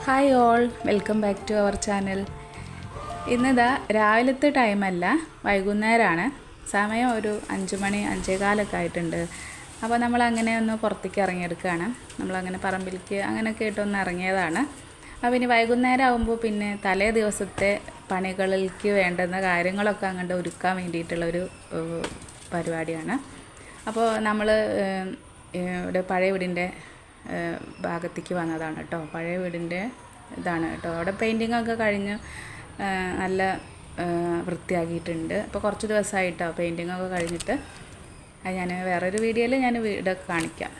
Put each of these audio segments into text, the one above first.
Hi all, welcome back to our channel. ഇന്നിതാ രാവിലത്തെ ടൈമല്ല, വൈകുന്നേരമാണ്. സമയം ഒരു 5 മണി 5:15 ആയിട്ടുണ്ട്. അപ്പോൾ നമ്മളങ്ങനെ ഒന്ന് പുറത്തേക്ക് ഇറങ്ങിയെടുക്കുകയാണ്. നമ്മളങ്ങനെ പറമ്പിലേക്ക് അങ്ങനെയൊക്കെ ആയിട്ടൊന്ന് ഇറങ്ങിയതാണ്. അപ്പോൾ ഇനി വൈകുന്നേരം ആകുമ്പോൾ പിന്നെ തലേ ദിവസത്തെ പണികളിലേക്ക് വേണ്ടുന്ന കാര്യങ്ങളൊക്കെ അങ്ങോട്ട് ഒരുക്കാൻ വേണ്ടിയിട്ടുള്ളൊരു പരിപാടിയാണ്. അപ്പോൾ നമ്മൾ ഇവിടെ പഴയ വീടിൻ്റെ ഭാഗത്തേക്ക് വന്നതാണ് കേട്ടോ. പഴയ വീടിൻ്റെ ഇതാണ് കേട്ടോ. അവിടെ പെയിൻറ്റിങ്ങൊക്കെ കഴിഞ്ഞ് നല്ല വൃത്തിയാക്കിയിട്ടുണ്ട്. അപ്പോൾ കുറച്ച് ദിവസമായിട്ടോ പെയിൻറ്റിങ്ങൊക്കെ കഴിഞ്ഞിട്ട്. അത് ഞാൻ വേറൊരു വീഡിയോയിൽ ഞാൻ വീടൊക്കെ കാണിക്കാം.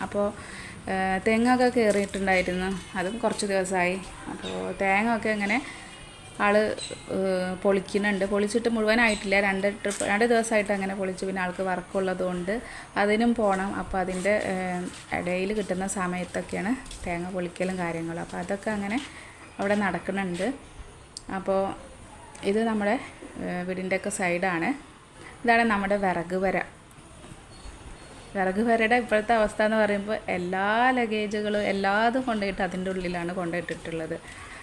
അപ്പോൾ തെങ്ങൊക്കെ കയറിയിട്ടുണ്ടായിരുന്നു, അതും കുറച്ച് ദിവസമായി. അപ്പോൾ തേങ്ങ ഒക്കെ ഇങ്ങനെ ആൾ പൊളിക്കുന്നുണ്ട്. പൊളിച്ചിട്ട് മുഴുവനായിട്ടില്ല, 2 ദിവസമായിട്ട് അങ്ങനെ പൊളിച്ച്. പിന്നെ ആൾക്ക് വർക്കുള്ളത് കൊണ്ട് അതിനും പോകണം. അപ്പോൾ അതിൻ്റെ ഇടയിൽ കിട്ടുന്ന സമയത്തൊക്കെയാണ് തേങ്ങ പൊളിക്കലും കാര്യങ്ങളും. അപ്പോൾ അതൊക്കെ അങ്ങനെ അവിടെ നടക്കുന്നുണ്ട്. അപ്പോൾ ഇത് നമ്മുടെ വീടിൻ്റെയൊക്കെ സൈഡാണ്. ഇതാണ് നമ്മുടെ വിറക് വരയുടെ ഇപ്പോഴത്തെ അവസ്ഥ എന്ന് പറയുമ്പോൾ എല്ലാ ലഗേജുകളും എല്ലാതും കൊണ്ടുപോയിട്ട് അതിൻ്റെ ഉള്ളിലാണ് കൊണ്ടുപോയിട്ടിട്ടുള്ളത്.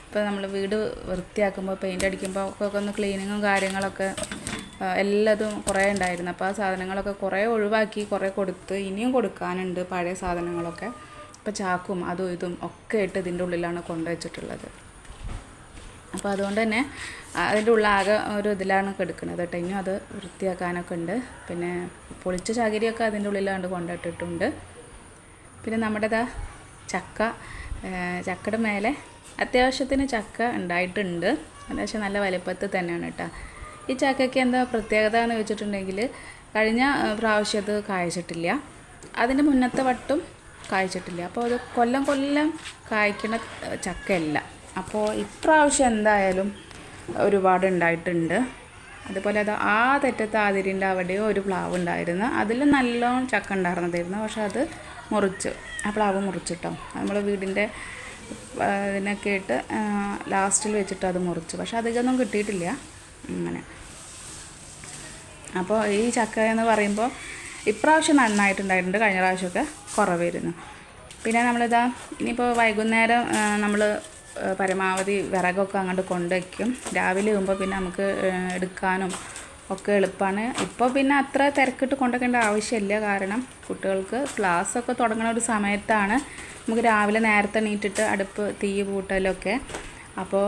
ഇപ്പോൾ നമ്മൾ വീട് വൃത്തിയാക്കുമ്പോൾ പെയിൻ്റ് അടിക്കുമ്പോൾ ഒക്കെ ഒന്ന് ക്ലീനിങ്ങും കാര്യങ്ങളൊക്കെ എല്ലാതും കുറേ ഉണ്ടായിരുന്നു. അപ്പോൾ ആ സാധനങ്ങളൊക്കെ കുറേ ഒഴിവാക്കി, കുറേ കൊടുത്ത് ഇനിയും കൊടുക്കാനുണ്ട് പഴയ സാധനങ്ങളൊക്കെ. ഇപ്പോൾ ചാക്കും അതും ഇതും ഒക്കെ ഇട്ട് ഇതിൻ്റെ ഉള്ളിലാണ് കൊണ്ടുവച്ചിട്ടുള്ളത്. അപ്പോൾ അതുകൊണ്ട് തന്നെ അതിൻ്റെ ഉള്ളാകെ ഒരു ഇതിലാണ് കിടക്കുന്നത് കേട്ടോ. ഇനിയും അത് വൃത്തിയാക്കാനൊക്കെ ഉണ്ട്. പിന്നെ പൊളിച്ച ചകിരിയൊക്കെ അതിൻ്റെ ഉള്ളിലാണ്ട് കൊണ്ടിട്ടിട്ടുണ്ട്. പിന്നെ നമ്മുടെ ചക്കയുടെ മേലെ അത്യാവശ്യത്തിന് ചക്ക ഉണ്ടായിട്ടുണ്ട്. അത്യാവശ്യം നല്ല വലിപ്പത്തിൽ തന്നെയാണ് കേട്ടോ. ഈ ചക്കയ്ക്ക് എന്താ പ്രത്യേകത എന്ന് വെച്ചിട്ടുണ്ടെങ്കിൽ, കഴിഞ്ഞ പ്രാവശ്യം അത് കായ്ച്ചിട്ടില്ല, അതിൻ്റെ മുന്നത്തെ വട്ടും കായ്ച്ചിട്ടില്ല. അപ്പോൾ അത് കൊല്ലം കായ്ക്കുന്ന ചക്കയല്ല. അപ്പോൾ ഇപ്രാവശ്യം എന്തായാലും ഒരുപാട് ഉണ്ടായിട്ടുണ്ട്. അതുപോലെ അത് ആ തെറ്റത്തെ അതിരിൻ്റെ അവിടെയോ ഒരു പ്ലാവ് ഉണ്ടായിരുന്നു. അതിൽ നല്ലോണം ചക്ക ഉണ്ടായിരുന്നതായിരുന്നു. പക്ഷെ അത് മുറിച്ച്, ആ പ്ലാവ് മുറിച്ചിട്ടോ. നമ്മൾ വീടിൻ്റെ ഇതിനൊക്കെ ഇട്ട് ലാസ്റ്റിൽ വെച്ചിട്ട് അത് മുറിച്ചു. പക്ഷെ അധികമൊന്നും കിട്ടിയിട്ടില്ല അങ്ങനെ. അപ്പോൾ ഈ ചക്ക എന്ന് പറയുമ്പോൾ ഇപ്രാവശ്യം നന്നായിട്ടുണ്ടായിട്ടുണ്ട്, കഴിഞ്ഞ പ്രാവശ്യമൊക്കെ കുറവായിരുന്നു. പിന്നെ നമ്മളിതാ ഇനിയിപ്പോൾ വൈകുന്നേരം നമ്മൾ പരമാവധി വിറകൊക്കെ അങ്ങോട്ട് കൊണ്ടുവയ്ക്കും. രാവിലെ ആകുമ്പോൾ പിന്നെ നമുക്ക് എടുക്കാനും ഒക്കെ എളുപ്പമാണ്. ഇപ്പോൾ പിന്നെ അത്ര തിരക്കിട്ട് കൊണ്ടുവയ്ക്കേണ്ട ആവശ്യമില്ല. കാരണം കുട്ടികൾക്ക് ക്ലാസ്സൊക്കെ തുടങ്ങുന്ന ഒരു സമയത്താണ് നമുക്ക് രാവിലെ നേരത്തെ എണീറ്റിട്ട് അടുപ്പ് തീ പൂട്ടലൊക്കെ. അപ്പോൾ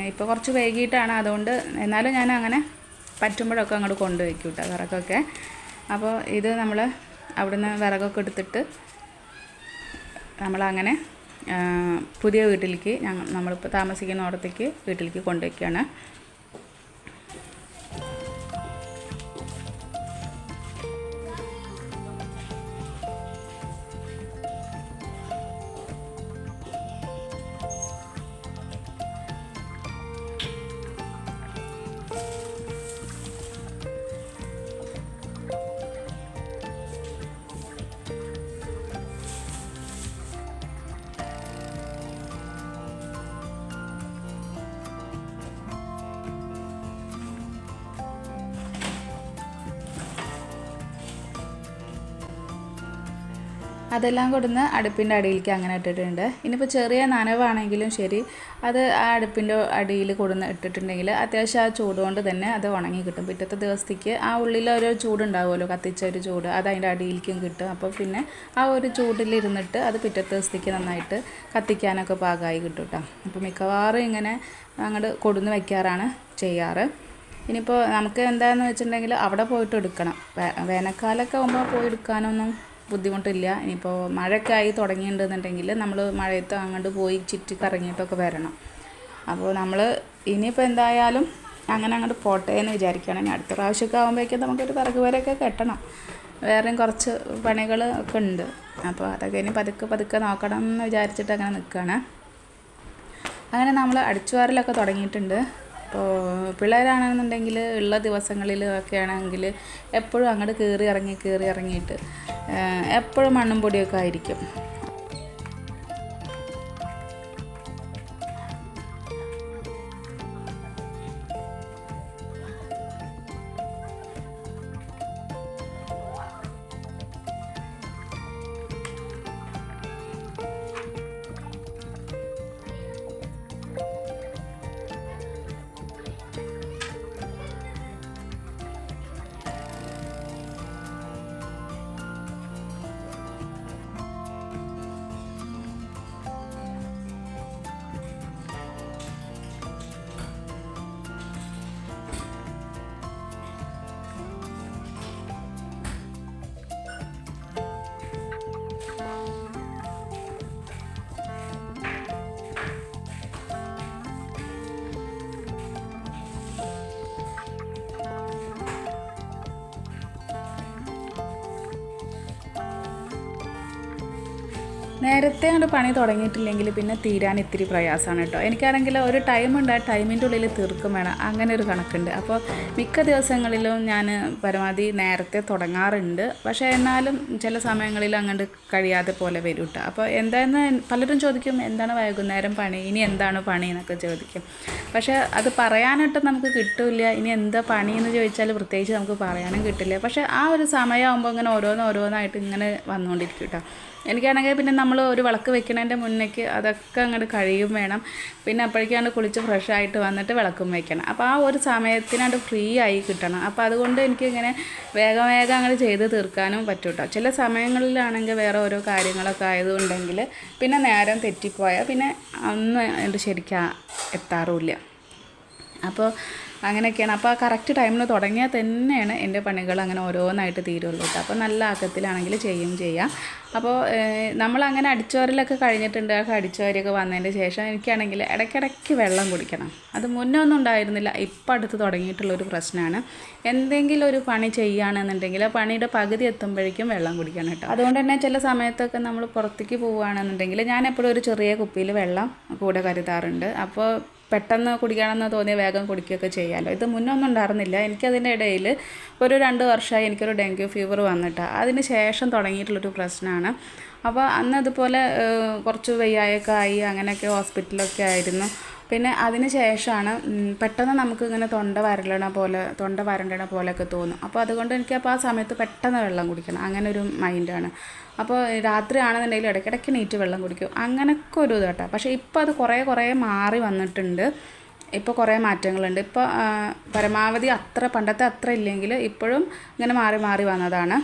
ഇപ്പോൾ കുറച്ച് വൈകിട്ടാണ്. അതുകൊണ്ട് എന്നാലും ഞാൻ അങ്ങനെ പറ്റുമ്പോഴൊക്കെ അങ്ങോട്ട് കൊണ്ടുവയ്ക്കും കേട്ടോ വിറകൊക്കെ. അപ്പോൾ ഇത് നമ്മൾ അവിടുന്ന് വിറകൊക്കെ എടുത്തിട്ട് നമ്മളങ്ങനെ പുതിയ വീട്ടിലേക്ക് നമ്മളിപ്പോൾ താമസിക്കുന്ന ഇടത്തേക്ക് വീട്ടിലേക്ക് കൊണ്ടുവയ്ക്കുകയാണ്. അതെല്ലാം കൊടുന്ന് അടുപ്പിൻ്റെ അടിയിലേക്ക് അങ്ങനെ ഇട്ടിട്ടുണ്ട്. ഇനിയിപ്പോൾ ചെറിയ നനവാണെങ്കിലും ശരി, അത് ആ അടുപ്പിൻ്റെ അടിയിൽ കൊടുന്ന് ഇട്ടിട്ടുണ്ടെങ്കിൽ അത്യാവശ്യം ആ ചൂട് കൊണ്ട് തന്നെ അത് ഉണങ്ങി കിട്ടും. പിറ്റത്തെ ദിവസത്തേക്ക് ആ ഉള്ളിലൊരു ചൂടുണ്ടാവുമല്ലോ, കത്തിച്ച ഒരു ചൂട്, അത് അതിൻ്റെ അടിയിലേക്കും കിട്ടും. അപ്പോൾ പിന്നെ ആ ഒരു ചൂടിലിരുന്നിട്ട് അത് പിറ്റത്തെ ദിവസത്തേക്ക് നന്നായിട്ട് കത്തിക്കാനൊക്കെ പാകമായി കിട്ടും കേട്ടോ. അപ്പോൾ മിക്കവാറും ഇങ്ങനെ അങ്ങോട്ട് കൊടുന്ന് വയ്ക്കാറാണ് ചെയ്യാറ്. ഇനിയിപ്പോൾ നമുക്ക് എന്താണെന്ന് വെച്ചിട്ടുണ്ടെങ്കിൽ അവിടെ പോയിട്ട് എടുക്കണം. വേനൽക്കാലമൊക്കെ ആകുമ്പോൾ പോയി എടുക്കാനൊന്നും ബുദ്ധിമുട്ടില്ല. ഇനിയിപ്പോൾ മഴയൊക്കെ ആയി തുടങ്ങിയിട്ടുണ്ടെന്നുണ്ടെങ്കിൽ നമ്മൾ മഴയത്ത് അങ്ങോട്ട് പോയി ചുറ്റി കറങ്ങിയിട്ടൊക്കെ വരണം. അപ്പോൾ നമ്മൾ ഇനിയിപ്പോൾ എന്തായാലും അങ്ങോട്ട് പോട്ടെ എന്ന് വിചാരിക്കുകയാണ്. ഇനി അടുത്ത പ്രാവശ്യമൊക്കെ ആകുമ്പോഴേക്കും നമുക്കൊരു വിറക് വരെയൊക്കെ കെട്ടണം. വേറെയും കുറച്ച് പണികൾ ഒക്കെ ഉണ്ട്. അപ്പോൾ അതൊക്കെ ഇനി പതുക്കെ നോക്കണം എന്ന് വിചാരിച്ചിട്ട് അങ്ങനെ നിൽക്കുകയാണ്. അങ്ങനെ നമ്മൾ അടിച്ചുവാരലൊക്കെ തുടങ്ങിയിട്ടുണ്ട്. അപ്പോൾ പിള്ളേരാണെന്നുണ്ടെങ്കിൽ ഉള്ള ദിവസങ്ങളിൽ ഒക്കെ ആണെങ്കിൽ എപ്പോഴും അങ്ങോട്ട് കയറി ഇറങ്ങിയിട്ട് എപ്പോഴും മണ്ണും പൊടിയൊക്കെ ആയിരിക്കും. നേരത്തെ അങ്ങോട്ട് പണി തുടങ്ങിയിട്ടില്ലെങ്കിൽ പിന്നെ തീരാൻ ഇത്തിരി പ്രയാസമാണ് കേട്ടോ. എനിക്കാണെങ്കിൽ ഒരു ടൈമുണ്ട്, ആ ടൈമിൻ്റെ ഉള്ളിൽ തീർക്കും വേണം, അങ്ങനെ ഒരു കണക്കുണ്ട്. അപ്പോൾ മിക്ക ദിവസങ്ങളിലും ഞാൻ പരമാവധി നേരത്തെ തുടങ്ങാറുണ്ട്. പക്ഷേ എന്നാലും ചില സമയങ്ങളിൽ അങ്ങോട്ട് കഴിയാതെ പോലെ വരും കേട്ടോ. അപ്പോൾ എന്താണെന്ന് പലരും ചോദിക്കും, എന്താണ് വൈകുന്നേരം പണി, ഇനി എന്താണ് പണി എന്നൊക്കെ ചോദിക്കും. പക്ഷേ അത് പറയാനായിട്ട് നമുക്ക് കിട്ടില്ല. ഇനി എന്താ പണിയെന്ന് ചോദിച്ചാൽ പ്രത്യേകിച്ച് നമുക്ക് പറയാനും കിട്ടില്ല. പക്ഷേ ആ ഒരു സമയമാകുമ്പോൾ ഇങ്ങനെ ഓരോന്നായിട്ട് ഇങ്ങനെ വന്നുകൊണ്ടിരിക്കും കേട്ടോ. എനിക്കാണെങ്കിൽ പിന്നെ നമ്മൾ ഒരു വിളക്ക് വെക്കണതിൻ്റെ മുന്നേക്ക് അതൊക്കെ അങ്ങോട്ട് കഴിയും വേണം. പിന്നെ അപ്പോഴേക്കാണ്ട് കുളിച്ച് ഫ്രഷായിട്ട് വന്നിട്ട് വിളക്കും വെക്കണം. അപ്പോൾ ആ ഒരു സമയത്തിനാണ്ട് ഫ്രീ ആയി കിട്ടണം. അപ്പോൾ അതുകൊണ്ട് എനിക്കിങ്ങനെ വേഗം അങ്ങോട്ട് ചെയ്ത് തീർക്കാനും പറ്റും കേട്ടോ. ചില സമയങ്ങളിലാണെങ്കിൽ വേറെ ഓരോ കാര്യങ്ങളൊക്കെ ആയതുകൊണ്ടെങ്കിൽ പിന്നെ നേരം തെറ്റിപ്പോയാൽ പിന്നെ ഒന്നും എൻ്റെ ശരിക്കും എത്താറുമില്ല. അപ്പോൾ അങ്ങനെയൊക്കെയാണ്. അപ്പോൾ ആ കറക്റ്റ് ടൈമിന് തുടങ്ങിയാൽ തന്നെയാണ് എൻ്റെ പണികൾ അങ്ങനെ ഓരോന്നായിട്ട് തീരുള്ളൂ കേട്ടോ. അപ്പോൾ നല്ല ആക്കത്തിലാണെങ്കിൽ ചെയ്യാം. അപ്പോൾ നമ്മളങ്ങനെ അടിച്ചുവാരലൊക്കെ കഴിഞ്ഞിട്ടുണ്ട്. ആ അടിച്ചുവാരിയൊക്കെ വന്നതിൻ്റെ ശേഷം എനിക്കാണെങ്കിൽ ഇടയ്ക്കിടയ്ക്ക് വെള്ളം കുടിക്കണം. അത് മുന്നേ ഒന്നും ഉണ്ടായിരുന്നില്ല, ഇപ്പം അടുത്ത് തുടങ്ങിയിട്ടുള്ളൊരു പ്രശ്നമാണ്. എന്തെങ്കിലും ഒരു പണി ചെയ്യുകയാണെന്നുണ്ടെങ്കിൽ ആ പണിയുടെ പകുതി എത്തുമ്പോഴേക്കും വെള്ളം കുടിക്കണം കേട്ടോ. അതുകൊണ്ട് തന്നെ ചില സമയത്തൊക്കെ നമ്മൾ പുറത്തേക്ക് പോവുകയാണെന്നുണ്ടെങ്കിൽ ഞാൻ എപ്പോഴും ഒരു ചെറിയ കുപ്പിയിൽ വെള്ളം കൂടെ കരുതാറുണ്ട്. അപ്പോൾ പെട്ടെന്ന് കുടിക്കണമെന്ന് തോന്നിയ വേഗം കുടിക്കുകയൊക്കെ ചെയ്യാമല്ലോ. ഇത് മുന്നൊന്നും ഉണ്ടായിരുന്നില്ല. എനിക്കതിൻ്റെ ഇടയിൽ ഒരു 2 വർഷമായി എനിക്കൊരു ഡെങ്കു ഫീവർ വന്നിട്ടാണ്. അതിന് ശേഷം തുടങ്ങിയിട്ടുള്ളൊരു പ്രശ്നമാണ്. അപ്പോൾ അന്ന് ഇതുപോലെ കുറച്ച് വയ്യായൊക്കെ ആയി, അങ്ങനെയൊക്കെ ഹോസ്പിറ്റലൊക്കെ ആയിരുന്നു. പിന്നെ അതിന് ശേഷമാണ് പെട്ടെന്ന് നമുക്കിങ്ങനെ തൊണ്ട വരണ്ടണ പോലെയൊക്കെ തോന്നും. അപ്പോൾ അതുകൊണ്ട് എനിക്കപ്പോൾ ആ സമയത്ത് പെട്ടെന്ന് വെള്ളം കുടിക്കണം, അങ്ങനെ ഒരു മൈൻഡാണ്. അപ്പോൾ രാത്രി ആണെന്നുണ്ടെങ്കിൽ ഇടയ്ക്കിടയ്ക്ക് നീറ്റ് വെള്ളം കുടിക്കും, അങ്ങനെയൊക്കെ ഒരു ഇതാട്ടോ. പക്ഷേ ഇപ്പോൾ അത് കുറേ മാറി വന്നിട്ടുണ്ട്. ഇപ്പോൾ കുറേ മാറ്റങ്ങളുണ്ട്. ഇപ്പോൾ പരമാവധി പണ്ടത്തെ അത്ര ഇല്ലെങ്കിൽ ഇപ്പോഴും ഇങ്ങനെ മാറി വന്നതാണ്.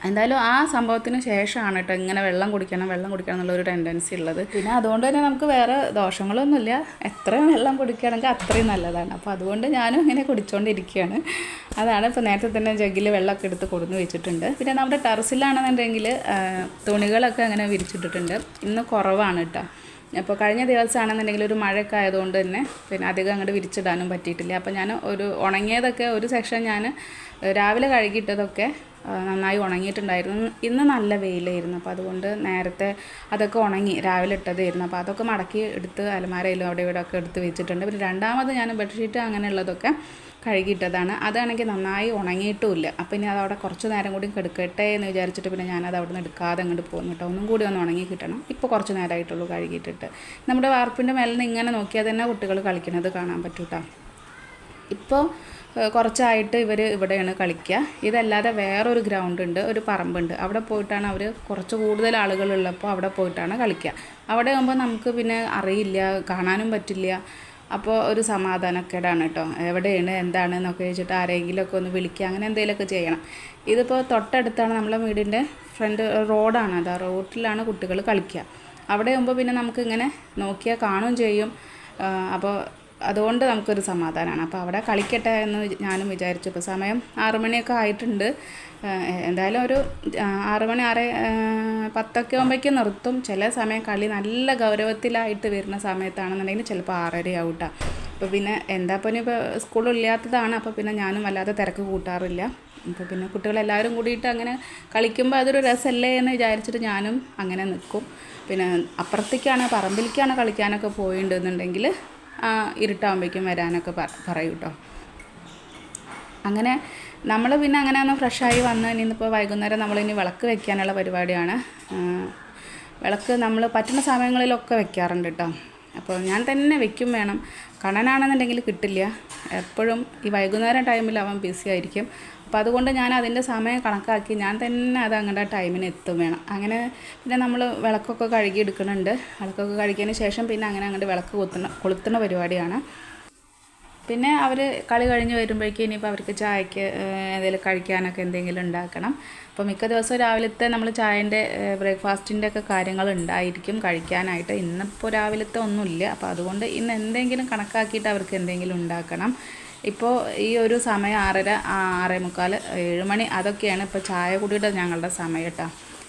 എന്തായാലും ആ സംഭവത്തിന് ശേഷമാണ് കേട്ടോ ഇങ്ങനെ വെള്ളം കുടിക്കണം എന്നുള്ളൊരു ടെൻഡൻസി ഉള്ളത്. പിന്നെ അതുകൊണ്ട് തന്നെ നമുക്ക് വേറെ ദോഷങ്ങളൊന്നുമില്ല. എത്രയും വെള്ളം കുടിക്കുകയാണെങ്കിൽ അത്രയും നല്ലതാണ്. അപ്പോൾ അതുകൊണ്ട് ഞാനും ഇങ്ങനെ കുടിച്ചുകൊണ്ടിരിക്കുകയാണ്. അതാണ് ഇപ്പോൾ നേരത്തെ തന്നെ ജഗ്ഗിൽ വെള്ളമൊക്കെ എടുത്ത് കൊടുന്ന് വെച്ചിട്ടുണ്ട്. പിന്നെ നമ്മുടെ ടെറസിലാണെന്നുണ്ടെങ്കിൽ തുണികളൊക്കെ അങ്ങനെ വിരിച്ചിട്ടിട്ടുണ്ട്. ഇന്ന് കുറവാണ് കേട്ടോ. അപ്പോൾ കഴിഞ്ഞ ദിവസമാണെന്നുണ്ടെങ്കിൽ ഒരു മഴയൊക്കെ ആയതുകൊണ്ട് തന്നെ പിന്നെ അധികം അങ്ങോട്ട് വിരിച്ചിടാനും പറ്റിയിട്ടില്ല. അപ്പോൾ ഞാൻ ഒരു ഉണങ്ങിയതൊക്കെ ഒരു സെക്ഷൻ ഞാൻ രാവിലെ കഴുകിയിട്ടതൊക്കെ നന്നായി ഉണങ്ങിയിട്ടുണ്ടായിരുന്നു. ഇന്ന് നല്ല വെയിലായിരുന്നു. അപ്പോൾ അതുകൊണ്ട് നേരത്തെ അതൊക്കെ ഉണങ്ങി രാവിലെ ഇട്ടതായിരുന്നു. അപ്പോൾ അതൊക്കെ മടക്കി എടുത്ത് അലമാരയിലും അവിടെ ഇവിടെ ഒക്കെ എടുത്ത് വെച്ചിട്ടുണ്ട്. പിന്നെ രണ്ടാമത് ഞാൻ ബെഡ്ഷീറ്റ് അങ്ങനെയുള്ളതൊക്കെ കഴുകിയിട്ടതാണ്. അതാണെങ്കിൽ നന്നായി ഉണങ്ങിയിട്ടുമില്ല. അപ്പോൾ ഇനി അതവിടെ കുറച്ച് നേരം കൂടി കെടുക്കട്ടെ എന്ന് വിചാരിച്ചിട്ട് പിന്നെ ഞാനത് അവിടെ നിന്ന് എടുക്കാതെ അങ്ങോട്ട് പോകുന്നു കേട്ടോ. ഒന്നും കൂടി ഒന്ന് ഉണങ്ങി കിട്ടണം. ഇപ്പോൾ കുറച്ച് നേരമായിട്ടുള്ളൂ കഴുകിയിട്ടിട്ട്. നമ്മുടെ വാർപ്പിൻ്റെ മേലെ നിന്ന് ഇങ്ങനെ നോക്കിയാൽ തന്നെ കുട്ടികൾ കളിക്കുന്നത് കാണാൻ പറ്റും കേട്ടോ. ഇപ്പോൾ കുറച്ചായിട്ട് ഇവർ ഇവിടെയാണ് കളിക്കുക. ഇതല്ലാതെ വേറൊരു ഗ്രൗണ്ട് ഉണ്ട്, ഒരു പറമ്പുണ്ട്. അവിടെ പോയിട്ടാണ് അവർ കുറച്ച് കൂടുതൽ ആളുകളുള്ളപ്പോൾ അവിടെ പോയിട്ടാണ് കളിക്കുക. അവിടെ ആകുമ്പോൾ നമുക്ക് പിന്നെ അറിയില്ല, കാണാനും പറ്റില്ല. അപ്പോൾ ഒരു സമാധാനക്കേടാണ് കേട്ടോ. എവിടെയാണ് എന്താണ് എന്നൊക്കെ ചോദിച്ചിട്ട് ആരെങ്കിലുമൊക്കെ ഒന്ന് വിളിക്കുക, അങ്ങനെ എന്തെങ്കിലുമൊക്കെ ചെയ്യണം. ഇതിപ്പോൾ തൊട്ടടുത്താണ് നമ്മളെ വീടിൻ്റെ ഫ്രണ്ട് റോഡാണ്. അത് ആ റോഡിലാണ് കുട്ടികൾ കളിക്കുക. അവിടെ ആകുമ്പോൾ പിന്നെ നമുക്കിങ്ങനെ നോക്കിയാൽ കാണുകയും ചെയ്യും. അപ്പോൾ അതുകൊണ്ട് നമുക്കൊരു സമാധാനമാണ്. അപ്പോൾ അവിടെ കളിക്കട്ടെ എന്ന് ഞാനും വിചാരിച്ചു. ഇപ്പോൾ സമയം 6 മണിയൊക്കെ ആയിട്ടുണ്ട്. എന്തായാലും ഒരു 6 മണി 10 ആകുമ്പോഴേക്കും നിർത്തും. ചില സമയം കളി നല്ല ഗൗരവത്തിലായിട്ട് വരുന്ന സമയത്താണെന്നുണ്ടെങ്കിൽ ചിലപ്പോൾ 6:30 ആവും കേട്ടോ. അപ്പോൾ പിന്നെ ഇപ്പോൾ സ്കൂളില്ലാത്തതാണ്. അപ്പോൾ പിന്നെ ഞാനും വല്ലാതെ തിരക്ക് കൂട്ടാറില്ല. അപ്പോൾ പിന്നെ കുട്ടികളെല്ലാവരും കൂടിയിട്ട് അങ്ങനെ കളിക്കുമ്പോൾ അതൊരു രസമല്ലേ എന്ന് വിചാരിച്ചിട്ട് ഞാനും അങ്ങനെ നിൽക്കും. പിന്നെ അപ്പുറത്തേക്കാണ് പറമ്പിലേക്കാണ് കളിക്കാനൊക്കെ പോയിട്ടുണ്ടെന്നുണ്ടെങ്കിൽ ഇരുട്ടാകുമ്പോഴേക്കും വരാനൊക്കെ പറയും കേട്ടോ. അങ്ങനെ നമ്മൾ പിന്നെ അങ്ങനെ ഒന്ന് ഫ്രഷായി വന്ന് ഇന്നിപ്പോൾ വൈകുന്നേരം നമ്മളിനി വിളക്ക് വെക്കാനുള്ള പരിപാടിയാണ്. വിളക്ക് നമ്മൾ പറ്റുന്ന സമയങ്ങളിലൊക്കെ വെക്കാറുണ്ട് കേട്ടോ. അപ്പോൾ ഞാൻ തന്നെ വെക്കും വേണം. കണ്ണനാണെന്നുണ്ടെങ്കിൽ കിട്ടില്ല. എപ്പോഴും ഈ വൈകുന്നേരം ടൈമിൽ അവൻ ബിസി ആയിരിക്കും. അപ്പോൾ അതുകൊണ്ട് ഞാൻ അതിൻ്റെ സമയം കണക്കാക്കി ഞാൻ തന്നെ അത് അങ്ങോട്ട് ടൈമിന് എത്തും വേണം. അങ്ങനെ പിന്നെ നമ്മൾ വിളക്കൊക്കെ കഴുകി എടുക്കുന്നുണ്ട്. വിളക്കൊക്കെ കഴുകിയതിന് ശേഷം പിന്നെ അങ്ങോട്ട് വിളക്ക് കൊളുത്തുന്ന പരിപാടിയാണ്. പിന്നെ അവർ കളി കഴിഞ്ഞ് വരുമ്പോഴേക്കും ഇനിയിപ്പോൾ അവർക്ക് ചായക്ക് എന്തെങ്കിലും കഴിക്കാനൊക്കെ എന്തെങ്കിലും ഉണ്ടാക്കണം. അപ്പോൾ മിക്ക ദിവസവും രാവിലത്തെ നമ്മൾ ചായൻ്റെ ബ്രേക്ക്ഫാസ്റ്റിൻ്റെ ഒക്കെ കാര്യങ്ങൾ ഉണ്ടായിരിക്കും കഴിക്കാനായിട്ട്. ഇന്നിപ്പോൾ രാവിലത്തെ ഒന്നുമില്ല. അപ്പോൾ അതുകൊണ്ട് ഇന്ന് എന്തെങ്കിലും കണക്കാക്കിയിട്ട് അവർക്ക് എന്തെങ്കിലും ഉണ്ടാക്കണം. ഇപ്പോൾ ഈ ഒരു സമയം 6:30, 6:45, 7 മണി അതൊക്കെയാണ് ഇപ്പോൾ ചായ കുടിയുടെ ഞങ്ങളുടെ സമയം കേട്ടോ.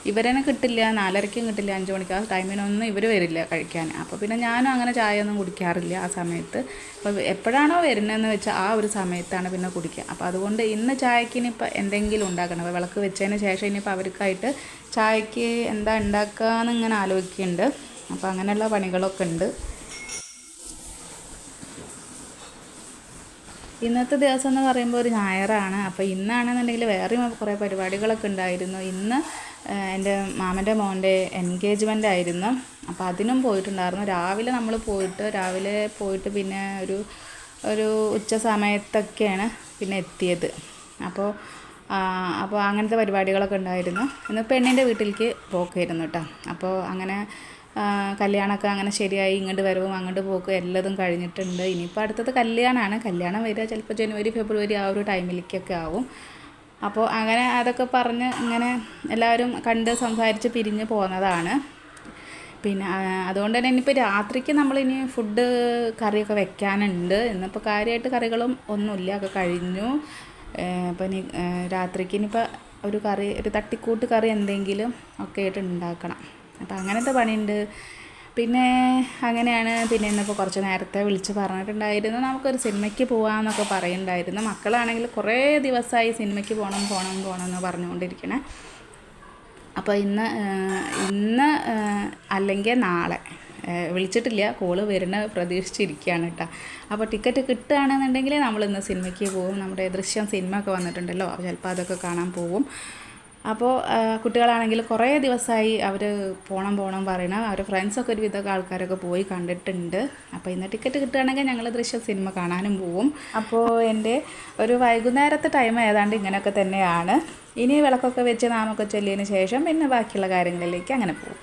ഇവരെന്നെ കിട്ടില്ല, 4:30ക്കും കിട്ടില്ല, 5 മണിക്ക് ആ ടൈമിനൊന്നും ഇവർ വരില്ല കഴിക്കാൻ. അപ്പോൾ പിന്നെ ഞാനും അങ്ങനെ ചായ ഒന്നും കുടിക്കാറില്ല ആ സമയത്ത്. അപ്പോൾ എപ്പോഴാണോ വരുന്നതെന്ന് വെച്ചാൽ ആ ഒരു സമയത്താണ് പിന്നെ കുടിക്കുക. അപ്പോൾ അതുകൊണ്ട് ഇന്ന് ചായക്ക് ഇനിയിപ്പോൾ എന്തെങ്കിലും ഉണ്ടാക്കണം. അപ്പോൾ വിളക്ക് വെച്ചതിന് ശേഷം ഇനിയിപ്പോൾ അവർക്കായിട്ട് ചായക്ക് എന്താ ഉണ്ടാക്കുകയെന്ന് ഇങ്ങനെ ആലോചിക്കുന്നുണ്ട്. അപ്പോൾ അങ്ങനെയുള്ള പണികളൊക്കെ ഉണ്ട്. ഇന്നത്തെ ദിവസം എന്ന് പറയുമ്പോൾ ഒരു ഞായറാണ്. അപ്പോൾ ഇന്നാണെന്നുണ്ടെങ്കിൽ വേറെയും കുറേ പരിപാടികളൊക്കെ ഉണ്ടായിരുന്നു. ഇന്ന് എൻ്റെ മാമൻ്റെ മോൻ്റെ എൻഗേജ്മെൻ്റ് ആയിരുന്നു. അപ്പോൾ അതിനും പോയിട്ടുണ്ടായിരുന്നു. രാവിലെ പോയിട്ട് പിന്നെ ഒരു ഉച്ച സമയത്തൊക്കെയാണ് പിന്നെ എത്തിയത്. അപ്പോൾ അങ്ങനത്തെ പരിപാടികളൊക്കെ ഉണ്ടായിരുന്നു. ഇന്ന് പെണ്ണിൻ്റെ വീട്ടിലേക്ക് പോക്കായിരുന്നു കേട്ടോ. അപ്പോൾ അങ്ങനെ കല്യാണമൊക്കെ അങ്ങനെ ശരിയായി. ഇങ്ങോട്ട് വരവും അങ്ങോട്ട് പോക്കും എല്ലതും കഴിഞ്ഞിട്ടുണ്ട്. ഇനിയിപ്പോൾ അടുത്തത് കല്യാണമാണ്. കല്യാണം വരിക ചിലപ്പോൾ ജനുവരി ഫെബ്രുവരി ആ ഒരു ടൈമിലേക്കൊക്കെ ആവും. അപ്പോൾ അങ്ങനെ അതൊക്കെ പറഞ്ഞ് ഇങ്ങനെ എല്ലാവരും കണ്ട് സംസാരിച്ച് പിരിഞ്ഞ് പോകുന്നതാണ്. പിന്നെ അതുകൊണ്ട് തന്നെ ഇനിയിപ്പോൾ രാത്രിക്ക് നമ്മളിനി ഫുഡ് കറിയൊക്കെ വെക്കാനുണ്ട്. ഇന്നിപ്പോൾ കാര്യമായിട്ട് കറികളും ഒന്നുമില്ല, ഒക്കെ കഴിഞ്ഞു. അപ്പോൾ ഇനി രാത്രിക്ക് ഇനിയിപ്പോൾ ഒരു തട്ടിക്കൂട്ട് കറി എന്തെങ്കിലും ഒക്കെ ആയിട്ട് ഉണ്ടാക്കണം. അപ്പോൾ അങ്ങനത്തെ പണിയുണ്ട്. പിന്നെ അങ്ങനെയാണ്. പിന്നെ ഇന്നിപ്പോൾ കുറച്ച് നേരത്തെ വിളിച്ച് പറഞ്ഞിട്ടുണ്ടായിരുന്നു നമുക്കൊരു സിനിമയ്ക്ക് പോകാമെന്നൊക്കെ പറയുന്നുണ്ടായിരുന്നു. മക്കളാണെങ്കിൽ കുറേ ദിവസമായി സിനിമയ്ക്ക് പോകണം എന്ന് പറഞ്ഞുകൊണ്ടിരിക്കണേ. അപ്പോൾ ഇന്ന് അല്ലെങ്കിൽ നാളെ വിളിച്ചിട്ടില്ല, കോള് വരുന്ന പ്രതീക്ഷിച്ചിരിക്കുകയാണ് കേട്ടോ. അപ്പോൾ ടിക്കറ്റ് കിട്ടുകയാണെന്നുണ്ടെങ്കിൽ നമ്മളിന്ന് സിനിമയ്ക്ക് പോകും. നമ്മുടെ ദൃശ്യം സിനിമ ഒക്കെ വന്നിട്ടുണ്ടല്ലോ, അപ്പോൾ ചിലപ്പോൾ അതൊക്കെ കാണാൻ പോകും. അപ്പോൾ കുട്ടികളാണെങ്കിൽ കുറേ ദിവസമായി അവർ പോകണം പറയണം. അവരുടെ ഫ്രണ്ട്സൊക്കെ ഒരുവിധമൊക്കെ ആൾക്കാരൊക്കെ പോയി കണ്ടിട്ടുണ്ട്. അപ്പോൾ ഇന്ന് ടിക്കറ്റ് കിട്ടുകയാണെങ്കിൽ ഞങ്ങൾ ദൃശ്യം സിനിമ കാണാനും പോവും. അപ്പോൾ എൻ്റെ ഒരു വൈകുന്നേരത്തെ ടൈം ഏതാണ്ട് ഇങ്ങനെയൊക്കെ തന്നെയാണ്. ഇനി വിളക്കൊക്കെ വെച്ച് നാമൊക്കെ ചൊല്ലിയതിന് ശേഷം പിന്നെ ബാക്കിയുള്ള കാര്യങ്ങളിലേക്ക് അങ്ങനെ പോകും.